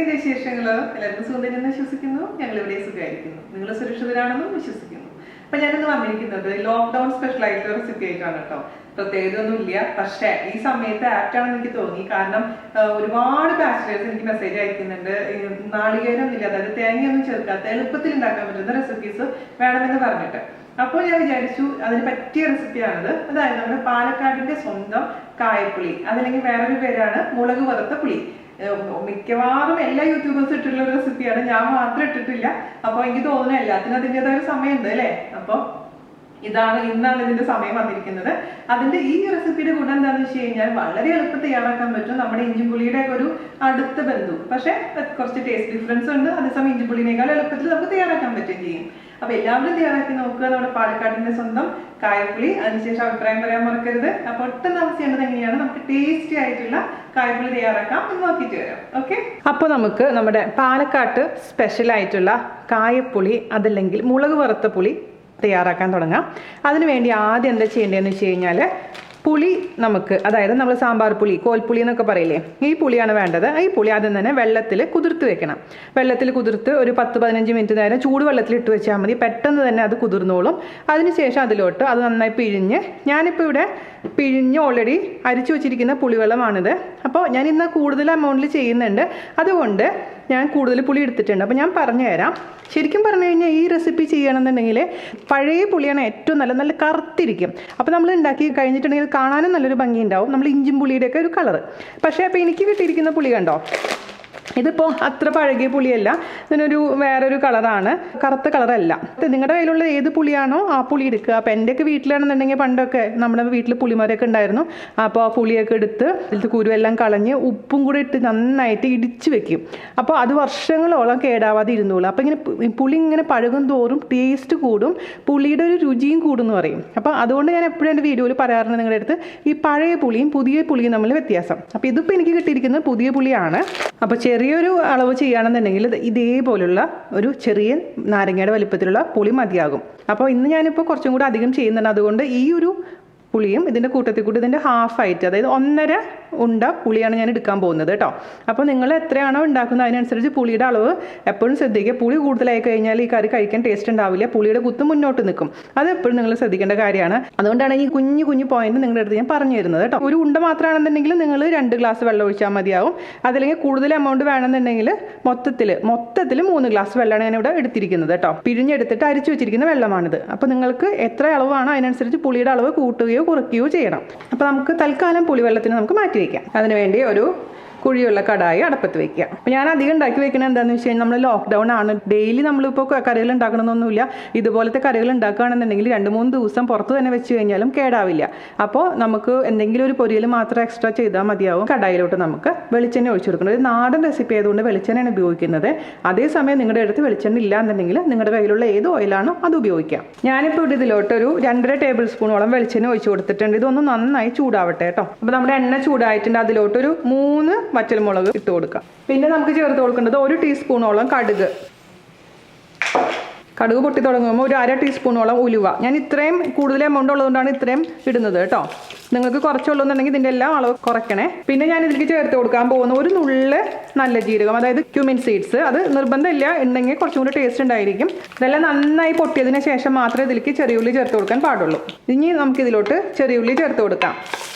എന്തൊക്കെയാണ് വിശേഷങ്ങൾ? എല്ലാവർക്കും സുഖം തന്നെ വിശ്വസിക്കുന്നു. ഞങ്ങൾ ഇവിടെ സുഖമായിരിക്കുന്നു. നിങ്ങൾ സുരക്ഷിതരാണെന്നും വിശ്വസിക്കുന്നു. അപ്പൊ ഞാനിന്ന് വന്നിരിക്കുന്നത് ലോക്ക്ഡൌൺ സ്പെഷ്യൽ ആയിട്ടുള്ള റെസിപ്പി ആയിട്ടാണ് കേട്ടോ. പ്രത്യേകതയൊന്നുമില്ല, പക്ഷേ ഈ സമയത്ത് ആപ്റ്റാണെന്ന് എനിക്ക് തോന്നി. കാരണം ഒരുപാട് ബാച്ചിലേഴ്സ് എനിക്ക് മെസ്സേജ് അയക്കുന്നുണ്ട്, നാളികേരമൊന്നുമില്ല, അതായത് തേങ്ങയൊന്നും ചേർക്കാത്ത എളുപ്പത്തിൽ ഉണ്ടാക്കാൻ പറ്റുന്ന റെസിപ്പീസ് വേണമെന്ന് പറഞ്ഞിട്ട്. അപ്പോൾ ഞാൻ വിചാരിച്ചു അതിന് പറ്റിയ റെസിപ്പിയാണിത്. അതായത് നമ്മുടെ പാലക്കാടിന്റെ സ്വന്തം കായപ്പുളി, അതല്ലെങ്കിൽ വേറൊരു പേരാണ് മുളക് വറുത്ത പുളി. മിക്കവാറും എല്ലാ യൂട്യൂബേഴ്സും ഇട്ടിട്ടുള്ള ഒരു റെസിപ്പിയാണ്, ഞാൻ മാത്രം ഇട്ടിട്ടില്ല. അപ്പൊ എനിക്ക് തോന്നുന്നു എല്ലാത്തിനും അതിൻ്റെതായ ഒരു സമയമുണ്ട് അല്ലേ. അപ്പൊ ഇന്നാണ് ഇതിന്റെ സമയം വന്നിരിക്കുന്നത്. അതിന്റെ ഈ റെസിപ്പിയുടെ ഗുണം എന്താണെന്ന് വെച്ച് കഴിഞ്ഞാൽ വളരെ എളുപ്പത്തിൽ തയ്യാറാക്കാൻ പറ്റും. നമ്മുടെ ഇഞ്ചിപ്പുളിയുടെ ഒക്കെ ഒരു അടുത്ത ബന്ധു, പക്ഷെ കുറച്ച് ടേസ്റ്റ് ഡിഫറൻസ് ഉണ്ട്. അതേസമയം ഇഞ്ചിപ്പുളിനേക്കാൾ എളുപ്പത്തിൽ നമുക്ക് തയ്യാറാക്കാൻ പറ്റുകയും ചെയ്യും. അപ്പൊ എല്ലാവരും തയ്യാറാക്കി നോക്കുക, നമ്മുടെ പാലക്കാടിന്റെ സ്വന്തം കായപ്പുളി. അതിനുശേഷം അഭിപ്രായം പറയാൻ മറക്കരുത്. അപ്പൊ ഒട്ടും താമസിക്കേണ്ടത് എങ്ങനെയാണ് നമുക്ക് ടേസ്റ്റി ആയിട്ടുള്ള കായപ്പുളി തയ്യാറാക്കാം എന്ന് നോക്കിയിട്ട് വരാം. ഓക്കെ, അപ്പൊ നമുക്ക് നമ്മുടെ പാലക്കാട്ട് സ്പെഷ്യൽ ആയിട്ടുള്ള കായപ്പുളി അതല്ലെങ്കിൽ മുളക് വറുത്ത പുളി തയ്യാറാക്കാൻ തുടങ്ങാം. അതിനുവേണ്ടി ആദ്യം എന്താ ചെയ്യേണ്ടതെന്ന് വെച്ച് കഴിഞ്ഞാൽ പുളി നമുക്ക്, അതായത് നമ്മൾ സാമ്പാർ പുളി, കോൽപ്പുളി എന്നൊക്കെ പറയില്ലേ, ഈ പുളിയാണ് വേണ്ടത്. ഈ പുളി ആദ്യം തന്നെ വെള്ളത്തിൽ കുതിർത്ത് വെക്കണം. വെള്ളത്തിൽ കുതിർത്ത് ഒരു 10-15 മിനിറ്റ് നേരം ചൂടുവെള്ളത്തിൽ ഇട്ട് വെച്ചാൽ മതി. പെട്ടെന്ന് തന്നെ അത് കുതിർന്നോളും. അതിനുശേഷം അതിലോട്ട് അത് നന്നായി പിഴിഞ്ഞ്, ഞാനിപ്പോൾ ഇവിടെ പിഴിഞ്ഞ് ഓൾറെഡി അരിച്ചു വെച്ചിരിക്കുന്ന പുളിവെള്ളമാണിത്. അപ്പോൾ ഞാൻ ഇന്ന് കൂടുതൽ എമൗണ്ടിൽ ചെയ്യുന്നുണ്ട്, അതുകൊണ്ട് ഞാൻ കൂടുതൽ പുളി എടുത്തിട്ടുണ്ട്. അപ്പോൾ ഞാൻ പറഞ്ഞു തരാം. ശരിക്കും പറഞ്ഞു കഴിഞ്ഞാൽ ഈ റെസിപ്പി ചെയ്യണമെന്നുണ്ടെങ്കിൽ പഴയ പുളിയാണ് ഏറ്റവും നല്ല കറുത്തിരിക്കും. അപ്പോൾ നമ്മൾ ഉണ്ടാക്കി കഴിഞ്ഞിട്ടുണ്ടെങ്കിൽ കാണാനും നല്ലൊരു ഭംഗി ഉണ്ടാവും, നമ്മൾ ഇഞ്ചും പുളിയുടെയൊക്കെ ഒരു കളറ്. പക്ഷേ അപ്പോൾ എനിക്ക് കിട്ടിയിരിക്കുന്ന പുളി കണ്ടോ, ഇതിപ്പോൾ അത്ര പഴകിയ പുളിയല്ല, ഇതിനൊരു വേറൊരു കളറാണ്, കറുത്ത കളറല്ല. നിങ്ങളുടെ കയ്യിലുള്ള ഏത് പുളിയാണോ ആ പുളി എടുക്കുക. അപ്പോൾ എൻ്റെയൊക്കെ വീട്ടിലാണെന്നുണ്ടെങ്കിൽ പണ്ടൊക്കെ നമ്മുടെ വീട്ടിൽ പുളിമരമൊക്കെ ഉണ്ടായിരുന്നു. അപ്പോൾ ആ പുളിയൊക്കെ എടുത്ത് ഇതിൽ കുരുവെല്ലാം കളഞ്ഞ് ഉപ്പും കൂടെ ഇട്ട് നന്നായിട്ട് ഇടിച്ച് വെക്കും. അപ്പോൾ അത് വർഷങ്ങളോളം കേടാവാതെ ഇരുന്നോളൂ. അപ്പോൾ ഇങ്ങനെ പുളി ഇങ്ങനെ പഴകും തോറും ടേസ്റ്റ് കൂടും, പുളിയുടെ ഒരു രുചിയും കൂടുമെന്ന് പറയും. അപ്പോൾ അതുകൊണ്ട് ഞാൻ എപ്പോഴും എൻ്റെ വീഡിയോയിൽ പറയാറുണ്ട് നിങ്ങളുടെ അടുത്ത് ഈ പഴയ പുളിയും പുതിയ പുളിയും തമ്മിൽ വ്യത്യാസം. അപ്പോൾ ഇതിപ്പോൾ എനിക്ക് കിട്ടിയിരിക്കുന്നത് പുതിയ പുളിയാണ്. അപ്പോൾ ചെറിയൊരു അളവ് ചെയ്യുകയാണെന്നുണ്ടെങ്കിൽ ഇതേപോലുള്ള ഒരു ചെറിയ നാരങ്ങയുടെ വലിപ്പത്തിലുള്ള പുളി മതിയാകും. അപ്പോൾ ഇന്ന് ഞാനിപ്പോൾ കുറച്ചും കൂടി അധികം ചെയ്യുന്നുണ്ട്. അതുകൊണ്ട് ഈ ഒരു പുളിയും ഇതിൻ്റെ കൂട്ടത്തിൽ കൂടി ഇതിൻ്റെ ഹാഫായിട്ട്, അതായത് 1.5 ഉണ്ട പുളിയാണ് ഞാൻ എടുക്കാൻ പോകുന്നത് കേട്ടോ. അപ്പോൾ നിങ്ങൾ എത്രയാണോ ഉണ്ടാക്കുന്നത് അതിനനുസരിച്ച് പുളിയുടെ അളവ് എപ്പോഴും ശ്രദ്ധിക്കുക. പുളി കൂടുതലായി കഴിഞ്ഞാൽ ഈ കറി കഴിക്കാൻ ടേസ്റ്റ് ഉണ്ടാവില്ല, പുളിയുടെ കുത്ത് മുന്നോട്ട് നിൽക്കും. അത് എപ്പോഴും നിങ്ങൾ ശ്രദ്ധിക്കേണ്ട കാര്യമാണ്. അതുകൊണ്ടാണ് ഈ കുഞ്ഞു പോയിന്റ് നിങ്ങളുടെ അടുത്ത് ഞാൻ പറഞ്ഞു തരുന്നത് കേട്ടോ. ഒരു ഉണ്ട മാത്രമാണെന്നുണ്ടെങ്കിൽ നിങ്ങൾ 2 ഗ്ലാസ് വെള്ളം ഒഴിച്ചാൽ മതിയാവും. അതല്ലെങ്കിൽ കൂടുതൽ എമൗണ്ട് വേണമെന്നുണ്ടെങ്കിൽ മൊത്തത്തിൽ 3 ഗ്ലാസ് വെള്ളമാണ് ഞാനിവിടെ എടുത്തിരിക്കുന്നത് കേട്ടോ. പിഴിഞ്ഞെടുത്തിട്ട് അരിച്ചു വെച്ചിരിക്കുന്ന വെള്ളമാണിത്. അപ്പോൾ നിങ്ങൾക്ക് എത്ര അളവാണോ അതിനനുസരിച്ച് പുളിയുടെ അളവ് കൂട്ടുകയോ കുറയ്ക്കുകയോ ചെയ്യണം. അപ്പോൾ നമുക്ക് തൽക്കാലം പുളിവെള്ളത്തിന് നമുക്ക് മാറ്റി വയ്ക്കാം. അതിനുവേണ്ടി ഒരു കുഴിയുള്ള കടായി അടുപ്പത്ത് വെക്കുക. അപ്പോൾ ഞാൻ അധികം ഉണ്ടാക്കി വെക്കുന്നത് എന്താണെന്ന് വെച്ച് കഴിഞ്ഞാൽ നമ്മൾ ലോക്ക്ഡൗൺ ആണ്, ഡെയിലി നമ്മളിപ്പോൾ കറികൾ ഉണ്ടാക്കണമെന്നൊന്നുമില്ല. ഇതുപോലത്തെ കറികൾ ഉണ്ടാക്കുകയാണെന്നുണ്ടെങ്കിൽ 2-3 ദിവസം പുറത്ത് തന്നെ വെച്ച് കഴിഞ്ഞാലും കേടാവില്ല. അപ്പോൾ നമുക്ക് എന്തെങ്കിലും ഒരു പൊരിയൽ മാത്രം എക്സ്ട്രാ ചെയ്താൽ മതിയാവും. കടായിലോട്ട് നമുക്ക് വെളിച്ചെണ്ണ ഒഴിച്ചു കൊടുക്കണം. ഒരു നാടൻ റെസിപ്പി ആയതുകൊണ്ട് വെളിച്ചെണ്ണയാണ് ഉപയോഗിക്കുന്നത്. അതേസമയം നിങ്ങളുടെ അടുത്ത് വെളിച്ചെണ്ണ ഇല്ല എന്നുണ്ടെങ്കിൽ നിങ്ങളുടെ കയ്യിലുള്ള ഏത് ഓയിലാണോ അത് ഉപയോഗിക്കാം. ഞാനിപ്പോൾ ഇവിടെ ഇതിലോട്ട് ഒരു 2.5 ടേബിൾ സ്പൂണോളം വെളിച്ചെണ്ണ ഒഴിച്ചു കൊടുത്തിട്ടുണ്ട്. ഇതൊന്ന് നന്നായി ചൂടാവട്ടെ കേട്ടോ. അപ്പോൾ നമ്മുടെ എണ്ണ ചൂടായിട്ടുണ്ട്. അതിലോട്ടൊരു 3 വറ്റൽമുളക് ഇട്ട് കൊടുക്കാം. പിന്നെ നമുക്ക് ചേർത്ത് കൊടുക്കേണ്ടത് 1 ടീസ്പൂണോളം കടുക് പൊട്ടി തുടങ്ങുമ്പോൾ ഒരു 1/2 ടീസ്പൂണോളം ഉലുവ. ഞാൻ ഇത്രയും കൂടുതൽ എമൗണ്ട് ഉള്ളതുകൊണ്ടാണ് ഇത്രയും ഇടുന്നത് കേട്ടോ. നിങ്ങൾക്ക് കുറച്ചുള്ളൂന്നുണ്ടെങ്കിൽ ഇതിൻ്റെ എല്ലാം അളവ് കുറയ്ക്കണേ. പിന്നെ ഞാൻ ഇതിലേക്ക് ചേർത്ത് കൊടുക്കാൻ പോകുന്ന ഒരു നുള്ള് നല്ല ജീരകം, അതായത് ക്യൂമിൻ സീഡ്സ്. അത് നിർബന്ധമില്ല, ഉണ്ടെങ്കിൽ കുറച്ചും കൂടി ടേസ്റ്റ് ഉണ്ടായിരിക്കും. ഇതെല്ലാം നന്നായി പൊട്ടിയതിന് ശേഷം മാത്രമേ ഇതിലേക്ക് ചെറിയുള്ളി ചേർത്ത് കൊടുക്കാൻ പാടുള്ളൂ. ഇനി നമുക്കിതിലോട്ട് ചെറിയുള്ളി ചേർത്ത് കൊടുക്കാം.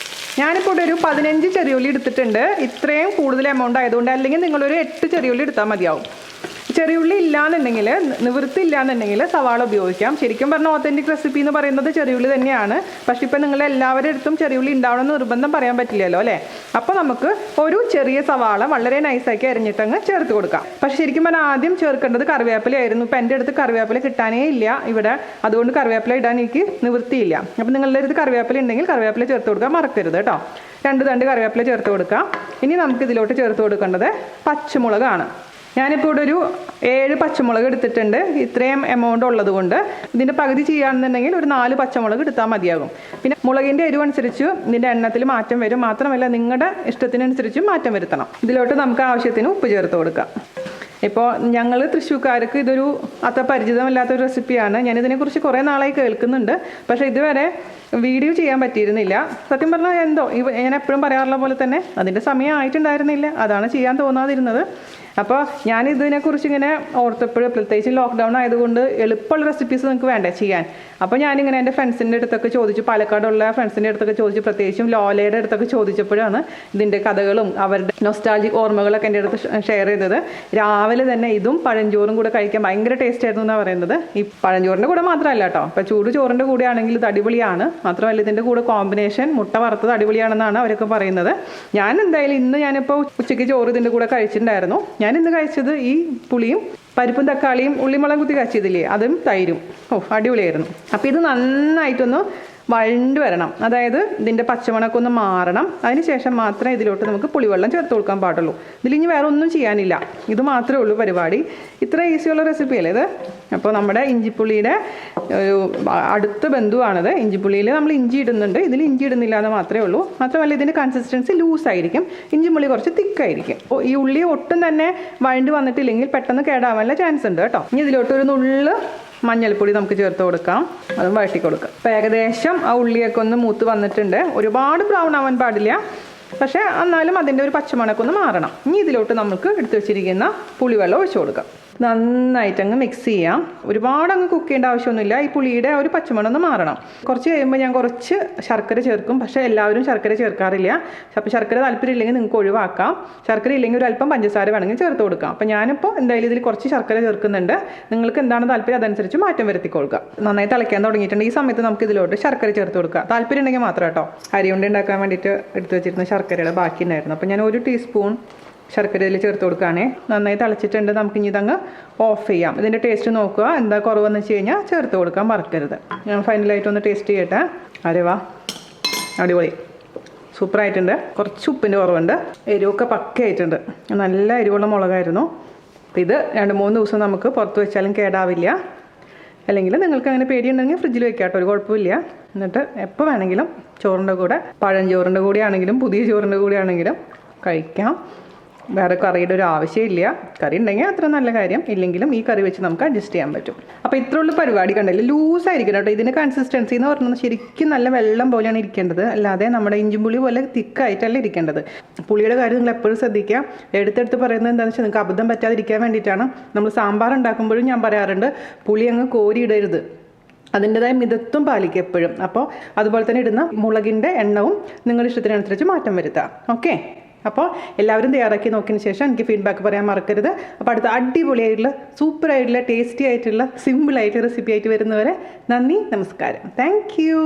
ഞാനിപ്പോൾ ഇവിടെ ഒരു 15 ചെറിയുള്ളി എടുത്തിട്ടുണ്ട്. ഇത്രയും കൂടുതൽ എമൗണ്ട് ആയതുകൊണ്ട്. അല്ലെങ്കിൽ നിങ്ങളൊരു 8 ചെറിയുള്ളി എടുത്താൽ മതിയാവും. ചെറിയുള്ളി ഇല്ലാന്നുണ്ടെങ്കിൽ, നിവൃത്തി ഇല്ലാന്നുണ്ടെങ്കിൽ സവാള ഉപയോഗിക്കാം. ശരിക്കും പറഞ്ഞാൽ ഓത്തൻറ്റിക് റെസിപ്പി എന്ന് പറയുന്നത് ചെറിയുള്ളി തന്നെയാണ്. പക്ഷേ ഇപ്പം നിങ്ങൾ എല്ലാവരുടെ അടുത്തും ചെറിയുള്ളി ഉണ്ടാവണമെന്ന് നിർബന്ധം പറയാൻ പറ്റില്ലല്ലോ അല്ലേ. അപ്പോൾ നമുക്ക് ഒരു ചെറിയ സവാള വളരെ നൈസാക്കി അരിഞ്ഞിട്ടങ്ങ് ചേർത്ത് കൊടുക്കാം. പക്ഷേ ശരിക്കും പറഞ്ഞാൽ ആദ്യം ചേർക്കേണ്ടത് കറിവേപ്പിലയായിരുന്നു. ഇപ്പം എൻ്റെ അടുത്ത് കറിവേപ്പില കിട്ടാനേ ഇല്ല ഇവിടെ, അതുകൊണ്ട് കറിവേപ്പില ഇടാൻ എനിക്ക് നിവൃത്തിയില്ല. അപ്പോൾ നിങ്ങളുടെ അടുത്ത് കറിവേപ്പില ഉണ്ടെങ്കിൽ കറിവേപ്പില ചേർത്ത് കൊടുക്കാൻ മറക്കരുത് കേട്ടോ. 2 തണ്ട് കറിവേപ്പില ചേർത്ത് കൊടുക്കാം. ഇനി നമുക്ക് ഇതിലോട്ട് ചേർത്ത് കൊടുക്കേണ്ടത് പച്ചമുളകാണ്. ഞാനിപ്പോൾ ഇവിടെ ഒരു 7 പച്ചമുളക് എടുത്തിട്ടുണ്ട്. ഇത്രയും എമൗണ്ട് ഉള്ളത് കൊണ്ട് ഇതിൻ്റെ പകുതി ചെയ്യുകയാണെന്നുണ്ടെങ്കിൽ ഒരു 4 പച്ചമുളക് എടുത്താൽ മതിയാകും. പിന്നെ മുളകിൻ്റെ എരിവനുസരിച്ച് ഇതിൻ്റെ എണ്ണത്തിൽ മാറ്റം വരും. മാത്രമല്ല നിങ്ങളുടെ ഇഷ്ടത്തിനനുസരിച്ചും മാറ്റം വരുത്തണം. ഇതിലോട്ട് നമുക്ക് ആവശ്യത്തിന് ഉപ്പ് ചേർത്ത് കൊടുക്കാം. ഇപ്പോൾ ഞങ്ങൾ തൃശ്ശൂർക്കാർക്ക് ഇതൊരു അത്ര പരിചിതമല്ലാത്തൊരു റെസിപ്പിയാണ്. ഞാനിതിനെക്കുറിച്ച് കുറേ നാളായി കേൾക്കുന്നുണ്ട്, പക്ഷേ ഇതുവരെ വീഡിയോ ചെയ്യാൻ പറ്റിയിരുന്നില്ല. സത്യം പറഞ്ഞാൽ എന്തോ ഞാൻ എപ്പോഴും പറയാറുള്ള പോലെ തന്നെ അതിൻ്റെ സമയം ആയിട്ടുണ്ടായിരുന്നില്ല, അതാണ് ചെയ്യാൻ തോന്നാതിരുന്നത്. അപ്പോൾ ഞാൻ ഇതിനെക്കുറിച്ച് ഇങ്ങനെ ഓർത്തപ്പോഴും പ്രത്യേകിച്ച് ലോക്ക്ഡൗൺ ആയതുകൊണ്ട് എളുപ്പമുള്ള റെസിപ്പീസ് നിങ്ങൾക്ക് വേണ്ടേ ചെയ്യാൻ. അപ്പോൾ ഞാനിങ്ങനെ എൻ്റെ ഫ്രണ്ട്സിൻ്റെ അടുത്തൊക്കെ ചോദിച്ചു, പാലക്കാടുള്ള ഫ്രണ്ട്സിൻ്റെ അടുത്തൊക്കെ ചോദിച്ചു, പ്രത്യേകിച്ചും ലോലയുടെ അടുത്തൊക്കെ ചോദിച്ചപ്പോഴാണ് ഇതിൻ്റെ കഥകളും അവരുടെ നൊസ്റ്റാൾജിക് ഓർമ്മകളൊക്കെ എൻ്റെ അടുത്ത് ഷെയർ ചെയ്തത്. രാവിലെ തന്നെ ഇതും പഴഞ്ചോറും കൂടെ കഴിക്കാൻ ഭയങ്കര ടേസ്റ്റ് ആയിരുന്നു എന്നാണ് പറയുന്നത്. ഈ പഴഞ്ചോറിൻ്റെ കൂടെ മാത്രമല്ല കേട്ടോ, ഇപ്പോൾ ചൂട് ചോറിൻ്റെ കൂടെ ആണെങ്കിൽ ഇത് അടിപൊളിയാണ്. മാത്രമല്ല ഇതിൻ്റെ കൂടെ കോമ്പിനേഷൻ മുട്ട വറുത്തത് അടിപൊളിയാണെന്നാണ് അവരൊക്കെ പറയുന്നത്. ഞാൻ എന്തായാലും ഞാനിപ്പോൾ ഉച്ചയ്ക്ക് ചോറ് ഇതിൻ്റെ കൂടെ കഴിച്ചിട്ടുണ്ടായിരുന്നു. ഞാൻ ഇന്ന് കഴിച്ചത് ഈ പുളിയും പരിപ്പും തക്കാളിയും ഉള്ളിമുളകും കുത്തി കാച്ചിയതില്ലേ, അതും തൈരും. അടിപൊളിയായിരുന്നു. അപ്പോൾ ഇത് നന്നായിട്ടൊന്ന് വഴണ്ട് വരണം, അതായത് ഇതിൻ്റെ പച്ചമണമൊക്കെ ഒന്ന് മാറണം. അതിന് ശേഷം മാത്രമേ ഇതിലോട്ട് നമുക്ക് പുളിവെള്ളം ചേർത്ത് കൊടുക്കാൻ പാടുള്ളൂ. ഇതിലിനി വേറെ ഒന്നും ചെയ്യാനില്ല, ഇത് മാത്രമേ ഉള്ളൂ പരിപാടി. ഇത്ര ഈസിയുള്ള റെസിപ്പി അല്ലേ ഇത്. അപ്പോൾ നമ്മുടെ ഇഞ്ചിപ്പുളിയുടെ ഒരു അടുത്ത ബന്ധുവാണിത്. ഇഞ്ചിപ്പുളിയിൽ നമ്മൾ ഇഞ്ചി ഇടുന്നുണ്ട്, ഇതിൽ ഇഞ്ചി ഇടുന്നില്ല എന്ന് മാത്രമേ ഉള്ളൂ. മാത്രമല്ല ഇതിൻ്റെ കൺസിസ്റ്റൻസി ലൂസായിരിക്കും, ഇഞ്ചിപ്പുളി കുറച്ച് തിക്കായിരിക്കും. അപ്പോൾ ഈ ഉള്ളി ഒട്ടും തന്നെ വഴണ്ട് വന്നിട്ടില്ലെങ്കിൽ പെട്ടെന്ന് കേടാവാനുള്ള ചാൻസ് ഉണ്ട് കേട്ടോ. ഇനി ഇതിലോട്ടൊരു നുള്ള് മഞ്ഞൾപ്പൊടി നമുക്ക് ചേർത്ത് കൊടുക്കാം, അതും വഴറ്റി കൊടുക്കാം. അപ്പോൾ ഏകദേശം ആ ഉള്ളിയൊക്കെ ഒന്ന് മൂത്ത് വന്നിട്ടുണ്ട്. ഒരുപാട് ബ്രൗൺ ആവാൻ പാടില്ല, പക്ഷേ എന്നാലും അതിൻ്റെ ഒരു പച്ചമണമൊക്കെ ഒന്ന് മാറണം. ഇനി ഇതിലോട്ട് നമുക്ക് എടുത്തു വെച്ചിരിക്കുന്ന പുളിവെള്ളം ഒഴിച്ചു കൊടുക്കാം. നന്നായിട്ടങ്ങ് മിക്സ് ചെയ്യാം. ഒരുപാട് അങ്ങ് കുക്ക് ചെയ്യേണ്ട ആവശ്യമൊന്നുമില്ല. ഈ പുളിയുടെ ഒരു പച്ചമണം ഒന്ന് മാറണം. കുറച്ച് കഴിയുമ്പോൾ ഞാൻ കുറച്ച് ശർക്കര ചേർക്കും, പക്ഷേ എല്ലാവരും ശർക്കര ചേർക്കാറില്ല. അപ്പോൾ ശർക്കര താല്പര്യം ഇല്ലെങ്കിൽ നിങ്ങൾക്ക് ഒഴിവാക്കാം. ശർക്കര ഇല്ലെങ്കിൽ ഒരു അല്പം പഞ്ചസാര വേണമെങ്കിൽ ചേർത്ത് കൊടുക്കാം. അപ്പോൾ ഞാനിപ്പോൾ എന്തായാലും ഇതിൽ കുറച്ച് ശർക്കര ചേർക്കുന്നുണ്ട്. നിങ്ങൾക്ക് എന്താണ് താല്പര്യം അതനുസരിച്ച് മാറ്റം വരുത്തിക്കൊടുക്കുക. നന്നായി തിളയ്ക്കാൻ തുടങ്ങിയിട്ടുണ്ട്. ഈ സമയത്ത് നമുക്ക് ഇതിലോട്ട് ശർക്കര ചേർത്ത് കൊടുക്കുക. താല്പര്യം ഉണ്ടെങ്കിൽ മാത്രം കേട്ടോ. അരി കൊണ്ട് ഉണ്ടാക്കാൻ വേണ്ടിയിട്ട് എടുത്ത് വെച്ചിരുന്ന ശർക്കരയുടെ ബാക്കി ഉണ്ടായിരുന്നു. അപ്പോൾ ഞാൻ 1 ടീസ്പൂൺ ശർക്കര ഇതിൽ ചേർത്ത് കൊടുക്കുകയാണേ. നന്നായി തിളച്ചിട്ടുണ്ട്. നമുക്കിനി ഇതങ്ങ് ഓഫ് ചെയ്യാം. ഇതിൻ്റെ ടേസ്റ്റ് നോക്കുക, എന്താ കുറവെന്ന് വെച്ച് കഴിഞ്ഞാൽ ചേർത്ത് കൊടുക്കാൻ മറക്കരുത്. ഞാൻ ഫൈനലായിട്ടൊന്ന് ടേസ്റ്റ് ചെയ്യട്ടെ. അരവാ അടിപൊളി, സൂപ്പറായിട്ടുണ്ട്. കുറച്ച് ഉപ്പിൻ്റെ കുറവുണ്ട്, എരിവൊക്കെ പക്കയായിട്ടുണ്ട്. നല്ല എരിവുള്ള മുളകായിരുന്നു. അപ്പോൾ ഇത് 2-3 ദിവസം നമുക്ക് പുറത്ത് വെച്ചാലും കേടാവില്ല. അല്ലെങ്കിൽ നിങ്ങൾക്ക് അങ്ങനെ പേടിയുണ്ടെങ്കിൽ ഫ്രിഡ്ജിൽ വെക്കാം കേട്ടോ, ഒരു കുഴപ്പമില്ല. എന്നിട്ട് എപ്പോൾ വേണമെങ്കിലും ചോറിൻ്റെ കൂടെ, പഴഞ്ചോറിൻ്റെ കൂടെ ആണെങ്കിലും പുതിയ ചോറിൻ്റെ കൂടെ ആണെങ്കിലും കഴിക്കാം. വേറെ കറിയുടെ ഒരു ആവശ്യമില്ല. കറി ഉണ്ടെങ്കിൽ അത്ര നല്ല കാര്യം, ഇല്ലെങ്കിലും ഈ കറി വെച്ച് നമുക്ക് അഡ്ജസ്റ്റ് ചെയ്യാൻ പറ്റും. അപ്പോൾ ഇത്രയുള്ള പരിപാടി കണ്ടില്ല, ലൂസായിരിക്കണം കേട്ടോ. ഇതിൻ്റെ കൺസിസ്റ്റൻസി എന്ന് പറഞ്ഞാൽ ശരിക്കും നല്ല വെള്ളം പോലെയാണ് ഇരിക്കേണ്ടത്, അല്ലാതെ നമ്മുടെ ഇഞ്ചിപ്പുളി പോലെ തിക്കായിട്ടല്ല ഇരിക്കേണ്ടത്. പുളിയുടെ കാര്യം നിങ്ങൾ എപ്പോഴും ശ്രദ്ധിക്കുക. എടുത്തെടുത്ത് പറയുന്നത് എന്താണെന്ന് വെച്ചാൽ നിങ്ങൾക്ക് അബദ്ധം പറ്റാതിരിക്കാൻ വേണ്ടിയിട്ടാണ്. നമ്മൾ സാമ്പാർ ഉണ്ടാക്കുമ്പോഴും ഞാൻ പറയാറുണ്ട്, പുളി അങ്ങ് കോരിയിടരുത്, അതിൻ്റെതായ മിതത്വം പാലിക്കുക എപ്പോഴും. അപ്പോൾ അതുപോലെ തന്നെ ഇടുന്ന മുളകിൻ്റെ എണ്ണവും നിങ്ങളുടെ ഇഷ്ടത്തിനനുസരിച്ച് മാറ്റം വരുത്താം. ഓക്കെ, അപ്പോൾ എല്ലാവരും തയ്യാറാക്കി നോക്കിയതിന് ശേഷം എനിക്ക് ഫീഡ്ബാക്ക് പറയാൻ മറക്കരുത്. അപ്പോൾ അടുത്ത അടിപൊളിയായിട്ടുള്ള സൂപ്പറായിട്ടുള്ള ടേസ്റ്റി ആയിട്ടുള്ള സിമ്പിളായിട്ടുള്ള റെസിപ്പി ആയിട്ട് വരുന്നവരെ നന്ദി, നമസ്കാരം. Thank you.